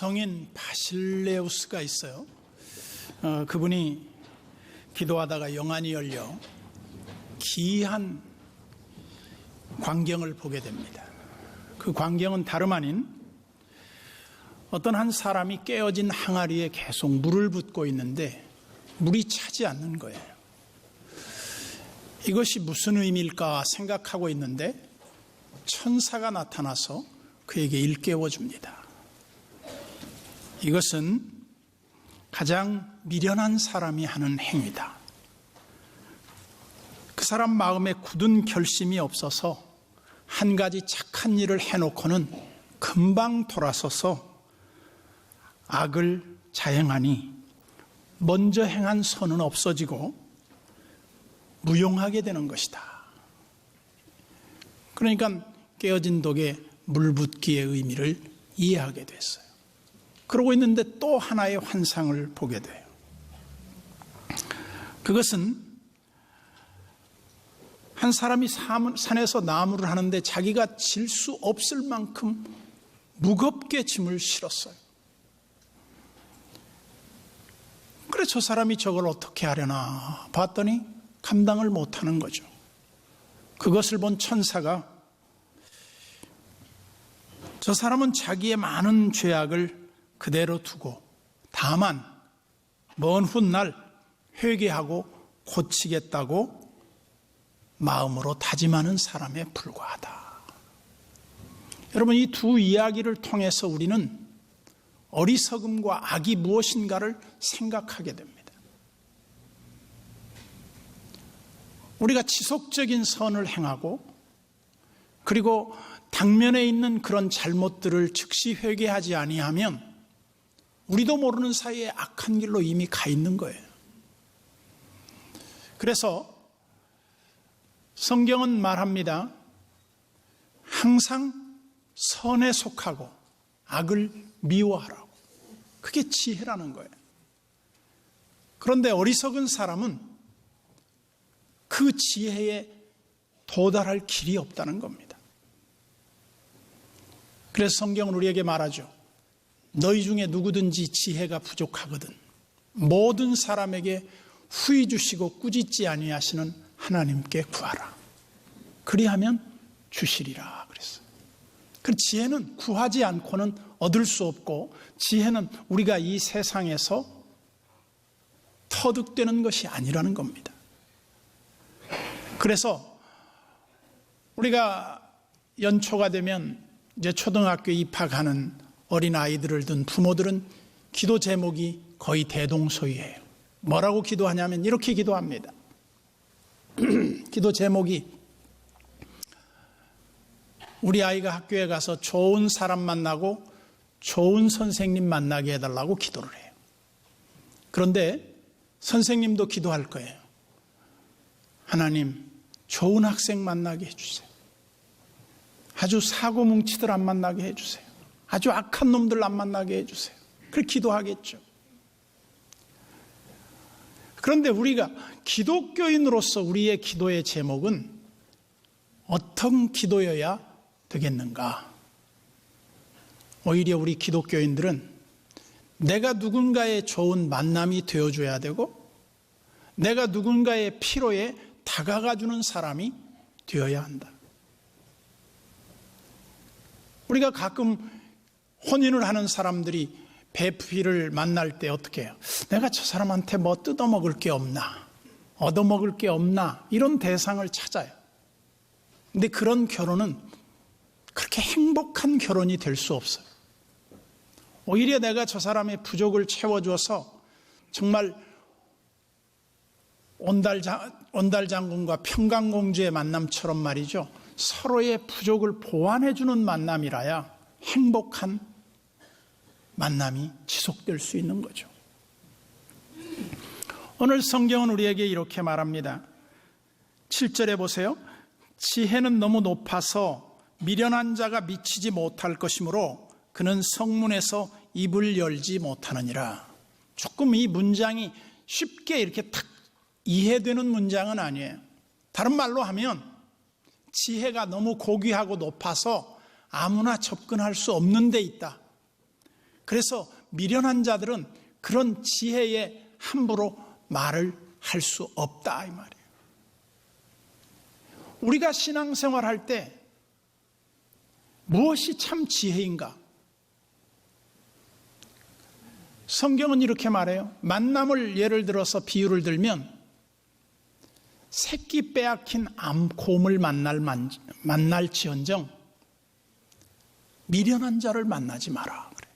성인 바실레우스가 있어요. 그분이 기도하다가 영안이 열려 기이한 광경을 보게 됩니다. 그 광경은 다름 아닌 어떤 한 사람이 깨어진 항아리에 계속 물을 붓고 있는데 물이 차지 않는 거예요. 이것이 무슨 의미일까 생각하고 있는데 천사가 나타나서 그에게 일깨워 줍니다. 이것은 가장 미련한 사람이 하는 행위다. 그 사람 마음에 굳은 결심이 없어서 한 가지 착한 일을 해놓고는 금방 돌아서서 악을 자행하니 먼저 행한 선은 없어지고 무용하게 되는 것이다. 그러니까 깨어진 독에 물 붓기의 의미를 이해하게 됐어요. 그러고 있는데 또 하나의 환상을 보게 돼요. 그것은 한 사람이 산에서 나무를 하는데 자기가 질 수 없을 만큼 무겁게 짐을 실었어요. 그래 저 사람이 저걸 어떻게 하려나 봤더니 감당을 못하는 거죠. 그것을 본 천사가 저 사람은 자기의 많은 죄악을 그대로 두고 다만 먼 훗날 회개하고 고치겠다고 마음으로 다짐하는 사람에 불과하다. 여러분, 이 두 이야기를 통해서 우리는 어리석음과 악이 무엇인가를 생각하게 됩니다. 우리가 지속적인 선을 행하고 그리고 당면에 있는 그런 잘못들을 즉시 회개하지 아니하면 우리도 모르는 사이에 악한 길로 이미 가 있는 거예요. 그래서 성경은 말합니다. 항상 선에 속하고 악을 미워하라고. 그게 지혜라는 거예요. 그런데 어리석은 사람은 그 지혜에 도달할 길이 없다는 겁니다. 그래서 성경은 우리에게 말하죠. 너희 중에 누구든지 지혜가 부족하거든 모든 사람에게 후히 주시고 꾸짖지 아니하시는 하나님께 구하라. 그리하면 주시리라 그랬어요. 그 지혜는 구하지 않고는 얻을 수 없고 지혜는 우리가 이 세상에서 터득되는 것이 아니라는 겁니다. 그래서 우리가 연초가 되면 이제 초등학교 입학하는 어린아이들을 둔 부모들은 기도 제목이 거의 대동소이해요. 뭐라고 기도하냐면 이렇게 기도합니다. 기도 제목이 우리 아이가 학교에 가서 좋은 사람 만나고 좋은 선생님 만나게 해달라고 기도를 해요. 그런데 선생님도 기도할 거예요. 하나님, 좋은 학생 만나게 해주세요. 아주 사고뭉치들 안 만나게 해주세요. 아주 악한 놈들 안 만나게 해주세요. 그렇게 기도하겠죠. 그런데 우리가 기독교인으로서 우리의 기도의 제목은 어떤 기도여야 되겠는가? 오히려 우리 기독교인들은 내가 누군가의 좋은 만남이 되어줘야 되고 내가 누군가의 필요에 다가가주는 사람이 되어야 한다. 우리가 가끔 혼인을 하는 사람들이 배필을 만날 때 어떻게 해요? 내가 저 사람한테 뭐 뜯어먹을 게 없나? 얻어먹을 게 없나? 이런 대상을 찾아요. 근데 그런 결혼은 그렇게 행복한 결혼이 될 수 없어요. 오히려 내가 저 사람의 부족을 채워줘서 정말 온달장군과 평강공주의 만남처럼 말이죠. 서로의 부족을 보완해주는 만남이라야 행복한 만남이 지속될 수 있는 거죠. 오늘 성경은 우리에게 이렇게 말합니다. 7절에 보세요. 지혜는 너무 높아서 미련한 자가 미치지 못할 것이므로 그는 성문에서 입을 열지 못하느니라. 조금 이 문장이 쉽게 이렇게 탁 이해되는 문장은 아니에요. 다른 말로 하면 지혜가 너무 고귀하고 높아서 아무나 접근할 수 없는 데 있다. 그래서 미련한 자들은 그런 지혜에 함부로 말을 할 수 없다 이 말이에요. 우리가 신앙생활할 때 무엇이 참 지혜인가? 성경은 이렇게 말해요. 만남을 예를 들어서 비유를 들면 새끼 빼앗긴 암곰을 만날지언정 미련한 자를 만나지 마라. 그래.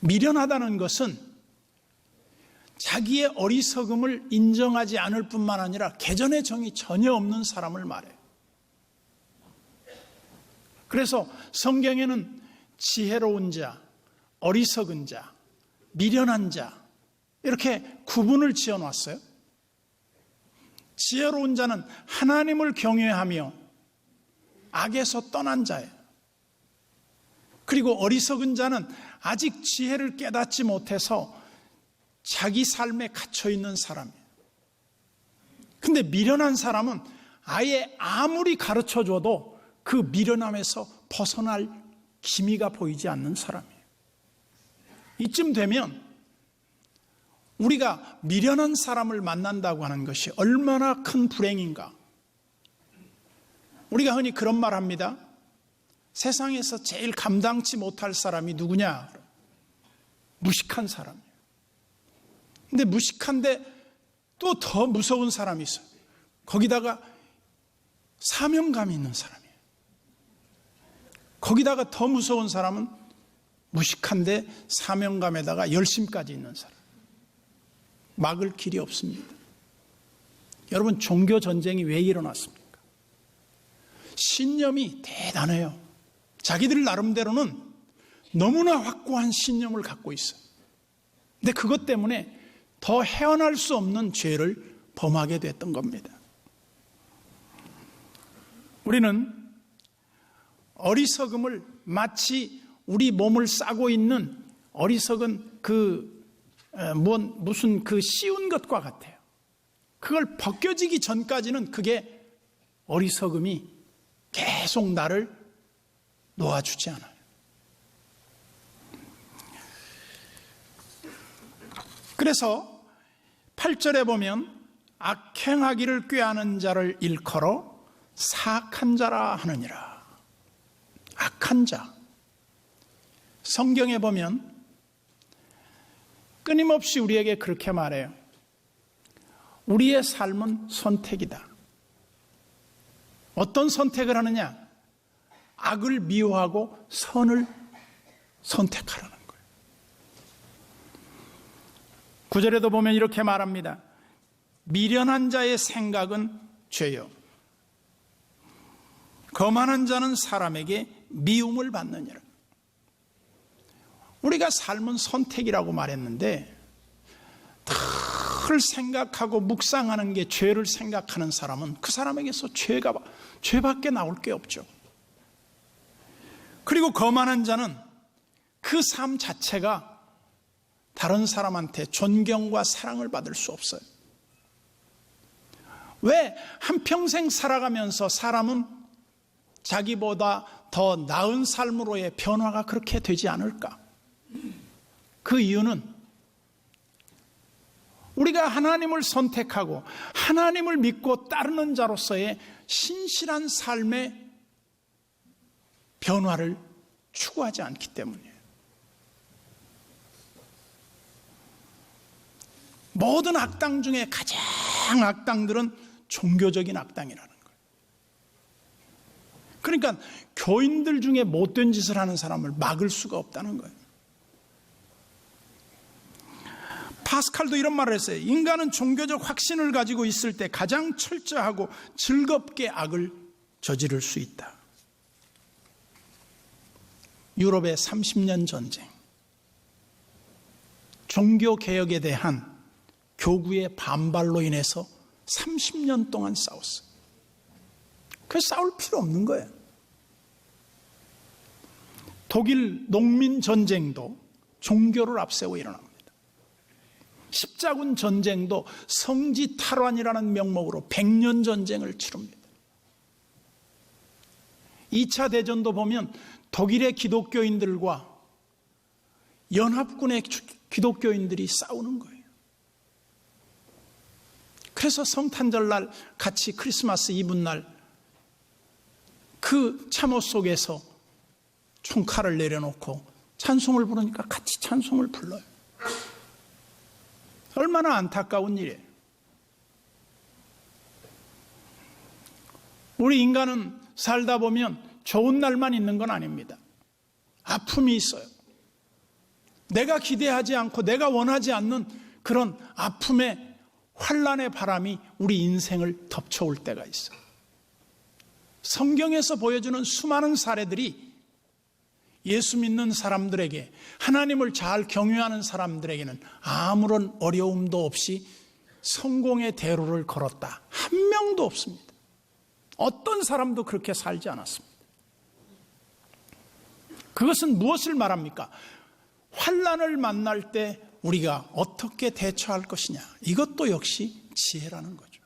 미련하다는 것은 자기의 어리석음을 인정하지 않을 뿐만 아니라 개전의 정이 전혀 없는 사람을 말해요. 그래서 성경에는 지혜로운 자, 어리석은 자, 미련한 자 이렇게 구분을 지어놨어요. 지혜로운 자는 하나님을 경외하며 악에서 떠난 자예요. 그리고 어리석은 자는 아직 지혜를 깨닫지 못해서 자기 삶에 갇혀있는 사람이에요. 근데 미련한 사람은 아예 아무리 가르쳐줘도 그 미련함에서 벗어날 기미가 보이지 않는 사람이에요. 이쯤 되면 우리가 미련한 사람을 만난다고 하는 것이 얼마나 큰 불행인가. 우리가 흔히 그런 말 합니다. 세상에서 제일 감당치 못할 사람이 누구냐? 무식한 사람이에요. 근데 무식한데 또 더 무서운 사람이 있어요. 거기다가 사명감이 있는 사람이에요. 거기다가 더 무서운 사람은 무식한데 사명감에다가 열심까지 있는 사람. 막을 길이 없습니다. 여러분, 종교 전쟁이 왜 일어났습니까? 신념이 대단해요. 자기들 나름대로는 너무나 확고한 신념을 갖고 있어요. 근데 그것 때문에 더 헤어날 수 없는 죄를 범하게 됐던 겁니다. 우리는 어리석음을 마치 우리 몸을 싸고 있는 어리석은 무슨 씌운 것과 같아요. 그걸 벗겨지기 전까지는 그게 어리석음이 계속 나를 놓아주지 않아요. 그래서 8절에 보면 악행하기를 꾀하는 자를 일컬어 사악한 자라 하느니라. 악한 자. 성경에 보면 끊임없이 우리에게 그렇게 말해요. 우리의 삶은 선택이다. 어떤 선택을 하느냐? 악을 미워하고 선을 선택하라는 거예요. 9절에도 보면 이렇게 말합니다. 미련한 자의 생각은 죄요. 거만한 자는 사람에게 미움을 받느니라. 우리가 삶은 선택이라고 말했는데 늘 생각하고 묵상하는 게 죄를 생각하는 사람은 그 사람에게서 죄밖에 나올 게 없죠. 그리고 거만한 자는 그 삶 자체가 다른 사람한테 존경과 사랑을 받을 수 없어요. 왜 한평생 살아가면서 사람은 자기보다 더 나은 삶으로의 변화가 그렇게 되지 않을까? 그 이유는 우리가 하나님을 선택하고 하나님을 믿고 따르는 자로서의 신실한 삶의 변화를 추구하지 않기 때문이에요. 모든 악당 중에 가장 악당들은 종교적인 악당이라는 거예요. 그러니까 교인들 중에 못된 짓을 하는 사람을 막을 수가 없다는 거예요. 파스칼도 이런 말을 했어요. 인간은 종교적 확신을 가지고 있을 때 가장 철저하고 즐겁게 악을 저지를 수 있다. 유럽의 30년 전쟁, 종교개혁에 대한 교구의 반발로 인해서 30년 동안 싸웠어요. 그래서 싸울 필요 없는 거예요. 독일 농민 전쟁도 종교를 앞세워 일어납니다. 십자군 전쟁도 성지 탈환이라는 명목으로 100년 전쟁을 치릅니다. 2차 대전도 보면 독일의 기독교인들과 연합군의 기독교인들이 싸우는 거예요. 그래서 성탄절날 같이 크리스마스 이브날 그 참호 속에서 총칼을 내려놓고 찬송을 부르니까 같이 찬송을 불러요. 얼마나 안타까운 일이에요. 우리 인간은 살다 보면 좋은 날만 있는 건 아닙니다. 아픔이 있어요. 내가 기대하지 않고 내가 원하지 않는 그런 아픔의 환난의 바람이 우리 인생을 덮쳐올 때가 있어요. 성경에서 보여주는 수많은 사례들이 예수 믿는 사람들에게, 하나님을 잘 경외하는 사람들에게는 아무런 어려움도 없이 성공의 대로를 걸었다. 한 명도 없습니다. 어떤 사람도 그렇게 살지 않았습니다. 그것은 무엇을 말합니까? 환난을 만날 때 우리가 어떻게 대처할 것이냐. 이것도 역시 지혜라는 거죠.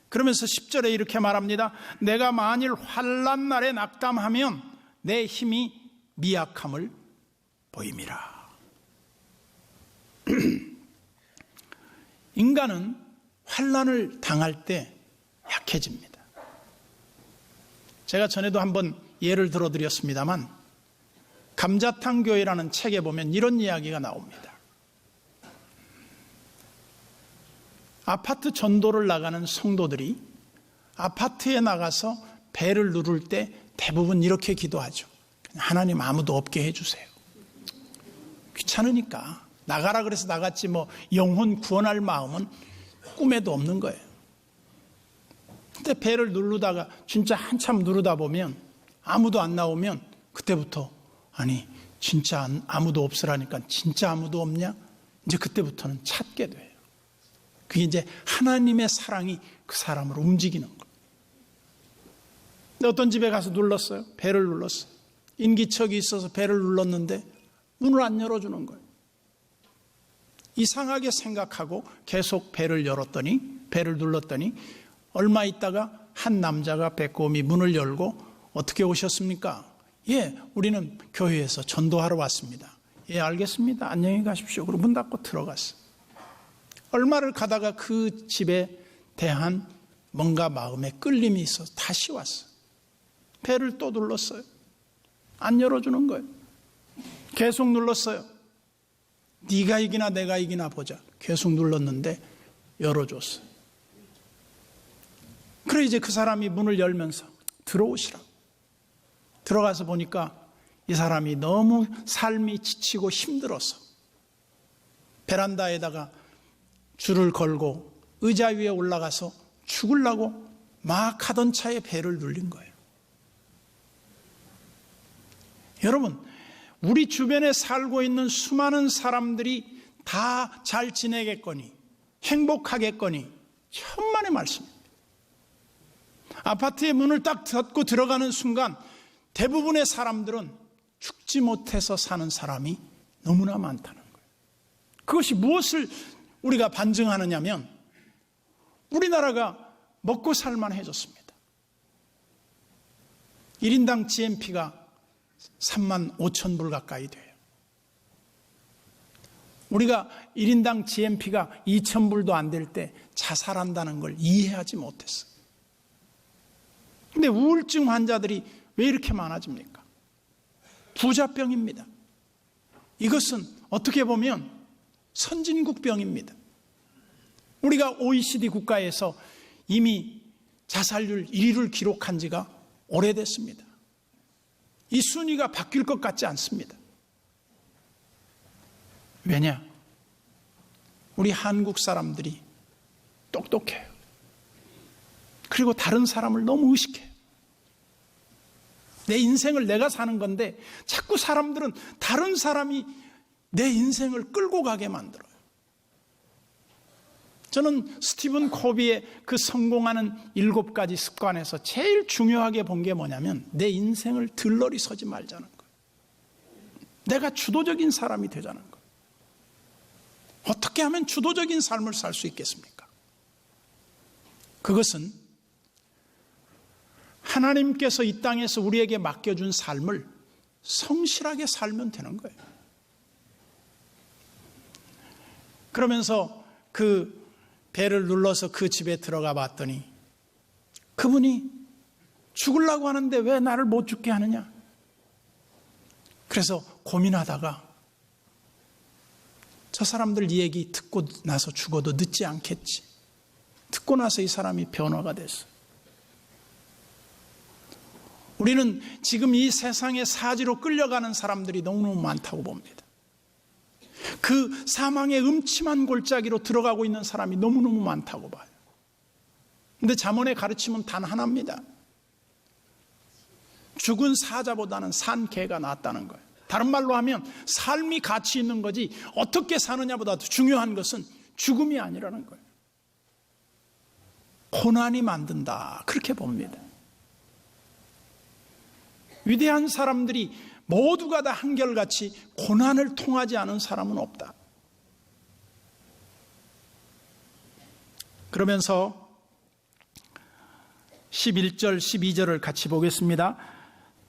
그러면서 10절에 이렇게 말합니다. 내가 만일 환난 날에 낙담하면 내 힘이 미약함을 보임이라. 인간은 환난을 당할 때 약해집니다. 제가 전에도 한번 예를 들어드렸습니다만 감자탕 교회라는 책에 보면 이런 이야기가 나옵니다. 아파트 전도를 나가는 성도들이 아파트에 나가서 벨을 누를 때 대부분 이렇게 기도하죠. 하나님 아무도 없게 해주세요. 귀찮으니까 나가라 그래서 나갔지 뭐 영혼 구원할 마음은 꿈에도 없는 거예요. 근데 벨을 누르다가 진짜 한참 누르다 보면 아무도 안 나오면 그때부터 아니 진짜 아무도 없으라니까 진짜 아무도 없냐? 이제 그때부터는 찾게 돼요. 그게 이제 하나님의 사랑이 그 사람을 움직이는 거예요. 근데 어떤 집에 가서 눌렀어요. 벨을 눌렀어요. 인기척이 있어서 벨을 눌렀는데 문을 안 열어주는 거예요. 이상하게 생각하고 계속 벨을 눌렀더니 얼마 있다가 한 남자가 빼꼼히 문을 열고 어떻게 오셨습니까? 예, 우리는 교회에서 전도하러 왔습니다. 예, 알겠습니다. 안녕히 가십시오. 그리고 문 닫고 들어갔어요. 얼마를 가다가 그 집에 대한 뭔가 마음에 끌림이 있어서 다시 왔어요. 벨을 또 눌렀어요. 안 열어주는 거예요. 계속 눌렀어요. 네가 이기나 내가 이기나 보자. 계속 눌렀는데 열어줬어요. 그래 이제 그 사람이 문을 열면서 들어오시라고. 들어가서 보니까 이 사람이 너무 삶이 지치고 힘들어서 베란다에다가 줄을 걸고 의자 위에 올라가서 죽으려고 막 하던 차에 벨을 눌린 거예요. 여러분, 우리 주변에 살고 있는 수많은 사람들이 다 잘 지내겠거니 행복하겠거니 천만의 말씀입니다. 아파트의 문을 딱 닫고 들어가는 순간 대부분의 사람들은 죽지 못해서 사는 사람이 너무나 많다는 거예요. 그것이 무엇을 우리가 반증하느냐면 우리나라가 먹고 살만해졌습니다. 1인당 GNP가 3만 5천 불 가까이 돼요. 우리가 1인당 GNP가 2천 불도 안 될 때 자살한다는 걸 이해하지 못했어요. 근데 우울증 환자들이 왜 이렇게 많아집니까? 부자병입니다. 이것은 어떻게 보면 선진국병입니다. 우리가 OECD 국가에서 이미 자살률 1위를 기록한 지가 오래됐습니다. 이 순위가 바뀔 것 같지 않습니다. 왜냐? 우리 한국 사람들이 똑똑해요. 그리고 다른 사람을 너무 의식해요. 내 인생을 내가 사는 건데 자꾸 사람들은 다른 사람이 내 인생을 끌고 가게 만들어요. 저는 스티븐 코비의 그 성공하는 7가지 습관에서 제일 중요하게 본 게 뭐냐면 내 인생을 들러리 서지 말자는 거예요. 내가 주도적인 사람이 되자는 거예요. 어떻게 하면 주도적인 삶을 살 수 있겠습니까? 그것은 하나님께서 이 땅에서 우리에게 맡겨준 삶을 성실하게 살면 되는 거예요. 그러면서 그 배를 눌러서 그 집에 들어가 봤더니 그분이 죽으려고 하는데 왜 나를 못 죽게 하느냐. 그래서 고민하다가 저 사람들 이 얘기 듣고 나서 죽어도 늦지 않겠지. 듣고 나서 이 사람이 변화가 됐어요. 우리는 지금 이 세상의 사지로 끌려가는 사람들이 너무너무 많다고 봅니다. 그 사망의 음침한 골짜기로 들어가고 있는 사람이 너무너무 많다고 봐요. 그런데 잠언의 가르침은 단 하나입니다. 죽은 사자보다는 산 개가 낫다는 거예요. 다른 말로 하면 삶이 가치 있는 거지 어떻게 사느냐보다 더 중요한 것은 죽음이 아니라는 거예요. 고난이 만든다, 그렇게 봅니다. 위대한 사람들이 모두가 다 한결같이 고난을 통하지 않은 사람은 없다. 그러면서 11절 12절을 같이 보겠습니다.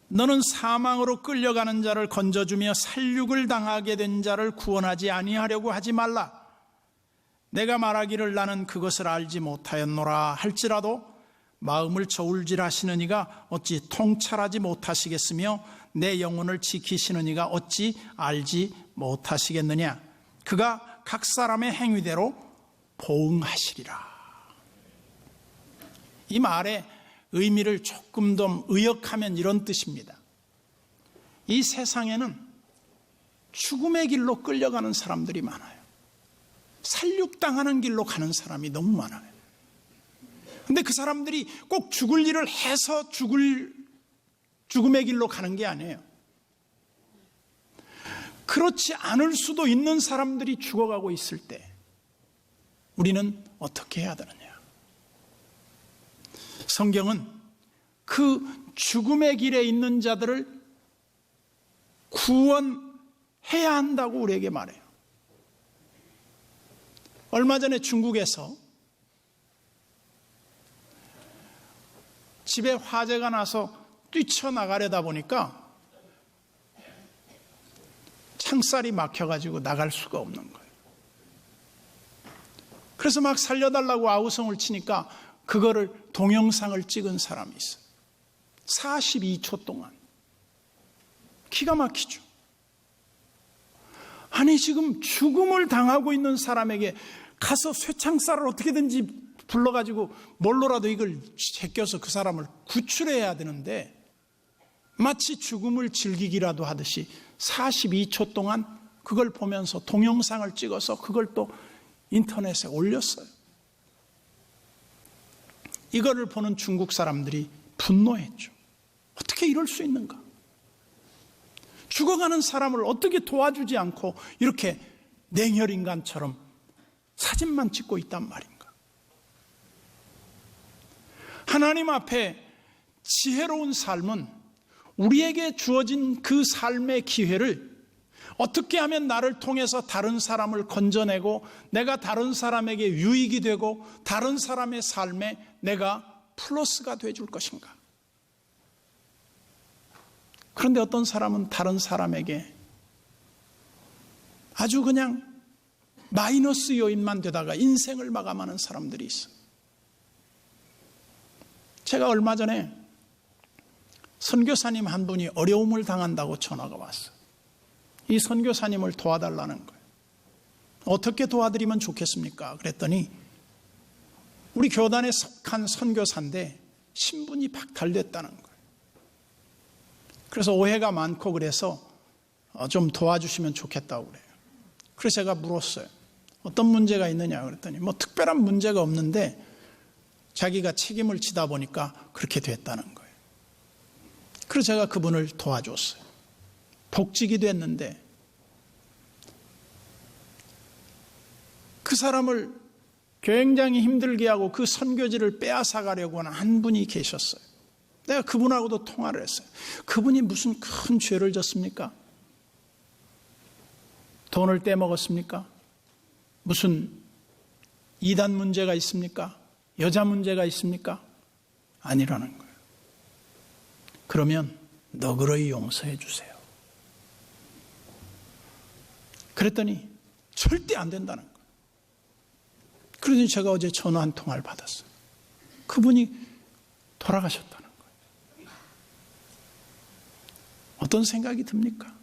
너는 사망으로 끌려가는 자를 건져주며 살육을 당하게 된 자를 구원하지 아니하려고 하지 말라. 내가 말하기를 나는 그것을 알지 못하였노라 할지라도 마음을 저울질하시는 이가 어찌 통찰하지 못하시겠으며 내 영혼을 지키시는 이가 어찌 알지 못하시겠느냐. 그가 각 사람의 행위대로 보응하시리라. 이 말의 의미를 조금 더 의역하면 이런 뜻입니다. 이 세상에는 죽음의 길로 끌려가는 사람들이 많아요. 살육당하는 길로 가는 사람이 너무 많아요. 근데 그 사람들이 꼭 죽을 일을 해서 죽음의 길로 가는 게 아니에요. 그렇지 않을 수도 있는 사람들이 죽어가고 있을 때 우리는 어떻게 해야 되느냐. 성경은 그 죽음의 길에 있는 자들을 구원해야 한다고 우리에게 말해요. 얼마 전에 중국에서 집에 화재가 나서 뛰쳐나가려다 보니까 창살이 막혀가지고 나갈 수가 없는 거예요. 그래서 막 살려달라고 아우성을 치니까 그거를 동영상을 찍은 사람이 있어요. 42초 동안. 기가 막히죠. 아니 지금 죽음을 당하고 있는 사람에게 가서 쇠창살을 어떻게든지 불러가지고 뭘로라도 이걸 제껴서 그 사람을 구출해야 되는데 마치 죽음을 즐기기라도 하듯이 42초 동안 그걸 보면서 동영상을 찍어서 그걸 또 인터넷에 올렸어요. 이거를 보는 중국 사람들이 분노했죠. 어떻게 이럴 수 있는가? 죽어가는 사람을 어떻게 도와주지 않고 이렇게 냉혈인간처럼 사진만 찍고 있단 말인가? 하나님 앞에 지혜로운 삶은 우리에게 주어진 그 삶의 기회를 어떻게 하면 나를 통해서 다른 사람을 건져내고 내가 다른 사람에게 유익이 되고 다른 사람의 삶에 내가 플러스가 되어줄 것인가. 그런데 어떤 사람은 다른 사람에게 아주 그냥 마이너스 요인만 되다가 인생을 마감하는 사람들이 있어요. 제가 얼마 전에 선교사님 한 분이 어려움을 당한다고 전화가 왔어요. 이 선교사님을 도와달라는 거예요. 어떻게 도와드리면 좋겠습니까? 그랬더니 우리 교단에 속한 선교사인데 신분이 박탈됐다는 거예요. 그래서 오해가 많고 그래서 좀 도와주시면 좋겠다고 그래요. 그래서 제가 물었어요. 어떤 문제가 있느냐 그랬더니 뭐 특별한 문제가 없는데 자기가 책임을 지다 보니까 그렇게 됐다는 거예요. 그래서 제가 그분을 도와줬어요. 복직이 됐는데 그 사람을 굉장히 힘들게 하고 그 선교지를 빼앗아 가려고 하는 한 분이 계셨어요. 내가 그분하고도 통화를 했어요. 그분이 무슨 큰 죄를 졌습니까? 돈을 떼먹었습니까? 무슨 이단 문제가 있습니까? 여자 문제가 있습니까? 아니라는 거예요. 그러면 너그러이 용서해 주세요. 그랬더니 절대 안 된다는 거예요. 그러더니 제가 어제 전화 한 통화를 받았어요. 그분이 돌아가셨다는 거예요. 어떤 생각이 듭니까?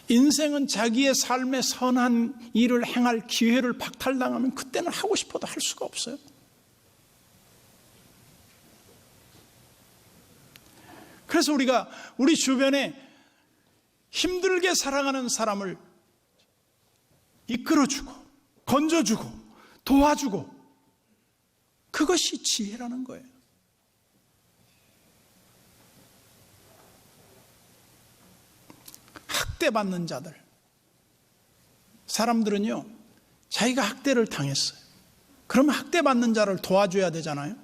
인생은 자기의 삶에 선한 일을 행할 기회를 박탈당하면 그때는 하고 싶어도 할 수가 없어요. 그래서 우리가 우리 주변에 힘들게 살아가는 사람을 이끌어주고 건져주고 도와주고, 그것이 지혜라는 거예요. 학대받는 자들, 사람들은요 자기가 학대를 당했어요. 그러면 학대받는 자를 도와줘야 되잖아요.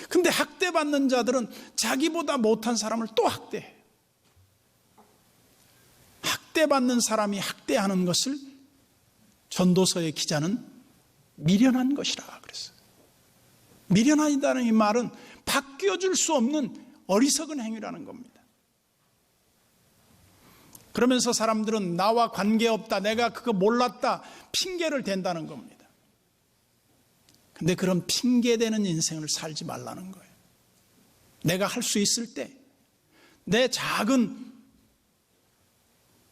근데 학대받는 자들은 자기보다 못한 사람을 또 학대해요. 학대받는 사람이 학대하는 것을 전도서의 기자는 미련한 것이라 그랬어요. 미련하다는 이 말은 바뀌어줄 수 없는 어리석은 행위라는 겁니다. 그러면서 사람들은 나와 관계없다, 내가 그거 몰랐다, 핑계를 댄다는 겁니다. 근데 그런 핑계대는 인생을 살지 말라는 거예요. 내가 할 수 있을 때 내 작은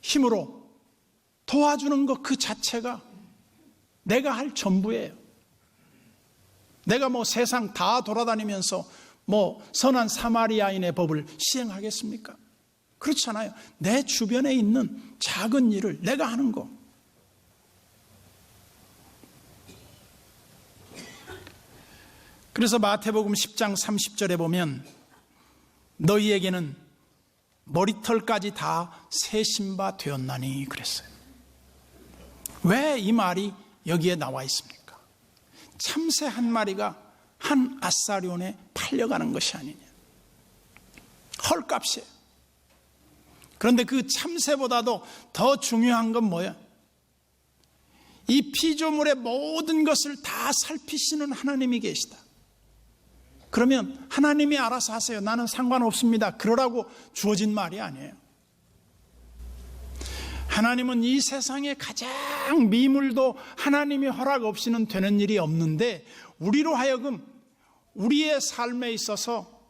힘으로 도와주는 것 그 자체가 내가 할 전부예요. 내가 세상 다 돌아다니면서 선한 사마리아인의 법을 시행하겠습니까? 그렇잖아요. 내 주변에 있는 작은 일을 내가 하는 거. 그래서 마태복음 10장 30절에 보면 너희에게는 머리털까지 다 세신 바 되었나니 그랬어요. 왜 이 말이 여기에 나와 있습니까? 참새 한 마리가 한 아사리온에 팔려가는 것이 아니냐. 헐값이에요. 그런데 그 참새보다도 더 중요한 건 뭐야? 이 피조물의 모든 것을 다 살피시는 하나님이 계시다. 그러면 하나님이 알아서 하세요. 나는 상관없습니다. 그러라고 주어진 말이 아니에요. 하나님은 이 세상에 가장 미물도 하나님이 허락 없이는 되는 일이 없는데, 우리로 하여금 우리의 삶에 있어서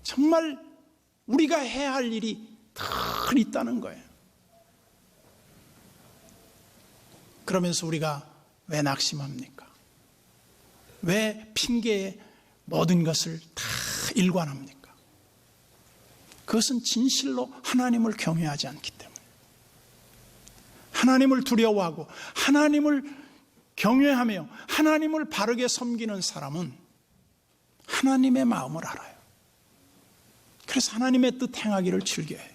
정말 우리가 해야 할 일이 늘 있다는 거예요. 그러면서 우리가 왜 낙심합니까? 왜 핑계에 모든 것을 다 일관합니까? 그것은 진실로 하나님을 경외하지 않기 때문에. 하나님을 두려워하고 하나님을 경외하며 하나님을 바르게 섬기는 사람은 하나님의 마음을 알아요. 그래서 하나님의 뜻 행하기를 즐겨해요.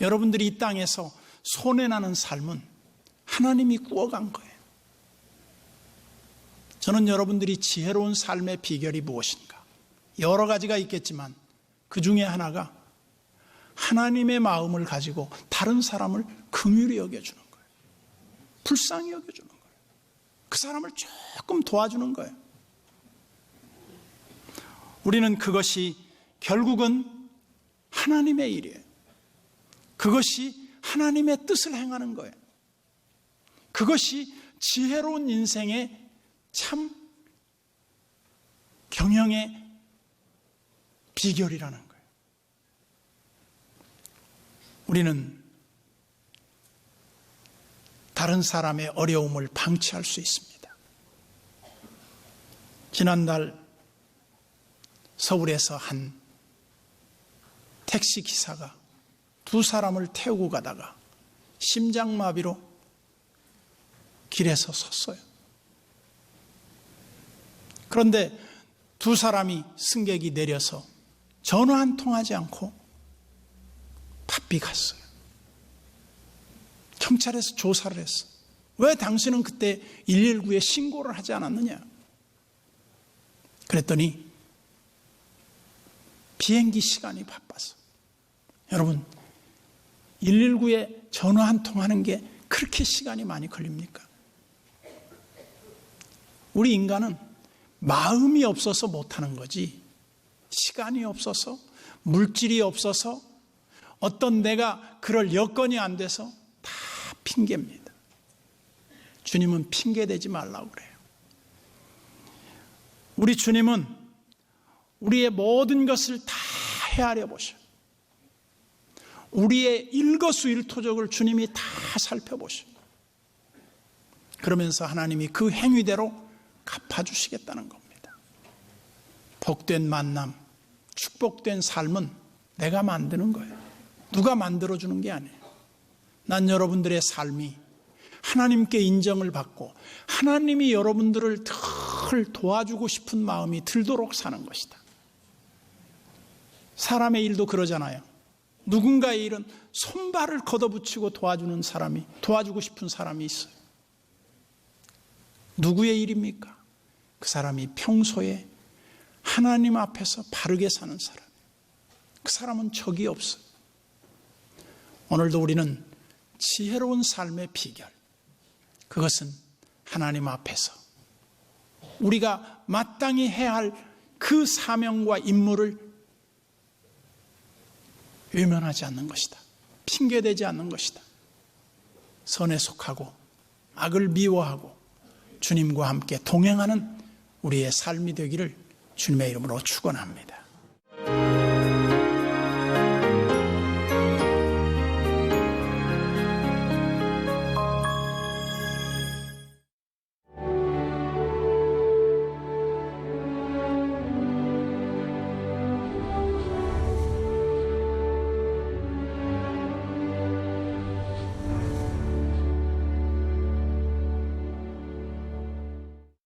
여러분들이 이 땅에서 손해나는 삶은 하나님이 꾸어간 거예요. 저는 여러분들이 지혜로운 삶의 비결이 무엇인가? 여러 가지가 있겠지만 그 중에 하나가 하나님의 마음을 가지고 다른 사람을 긍휼히 여겨주는 거예요. 불쌍히 여겨주는 거예요. 그 사람을 조금 도와주는 거예요. 우리는 그것이 결국은 하나님의 일이에요. 그것이 하나님의 뜻을 행하는 거예요. 그것이 지혜로운 인생의 참 경영의 비결이라는 거예요. 우리는 다른 사람의 어려움을 방치할 수 있습니다. 지난달 서울에서 한 택시 기사가 두 사람을 태우고 가다가 심장마비로 길에서 섰어요. 그런데 두 사람이 승객이 내려서 전화 한 통 하지 않고 바삐 갔어요. 경찰에서 조사를 했어. 왜 당신은 그때 119에 신고를 하지 않았느냐? 그랬더니 비행기 시간이 바빠서. 여러분, 119에 전화 한 통 하는 게 그렇게 시간이 많이 걸립니까? 우리 인간은 마음이 없어서 못하는 거지, 시간이 없어서, 물질이 없어서, 어떤 내가 그럴 여건이 안 돼서 다 핑계입니다. 주님은 핑계대지 말라고 그래요. 우리 주님은 우리의 모든 것을 다 헤아려 보셔. 우리의 일거수일투족을 주님이 다 살펴보셔. 그러면서 하나님이 그 행위대로 갚아주시겠다는 겁니다. 복된 만남, 축복된 삶은 내가 만드는 거예요. 누가 만들어주는 게 아니에요. 난 여러분들의 삶이 하나님께 인정을 받고 하나님이 여러분들을 늘 도와주고 싶은 마음이 들도록 사는 것이다. 사람의 일도 그러잖아요. 누군가의 일은 손발을 걷어붙이고 도와주고 싶은 사람이 있어요. 누구의 일입니까? 그 사람이 평소에 하나님 앞에서 바르게 사는 사람. 그 사람은 적이 없어요. 오늘도 우리는 지혜로운 삶의 비결, 그것은 하나님 앞에서 우리가 마땅히 해야 할 그 사명과 임무를 외면하지 않는 것이다. 핑계대지 않는 것이다. 선에 속하고 악을 미워하고 주님과 함께 동행하는 우리의 삶이 되기를 주님의 이름으로 축원합니다.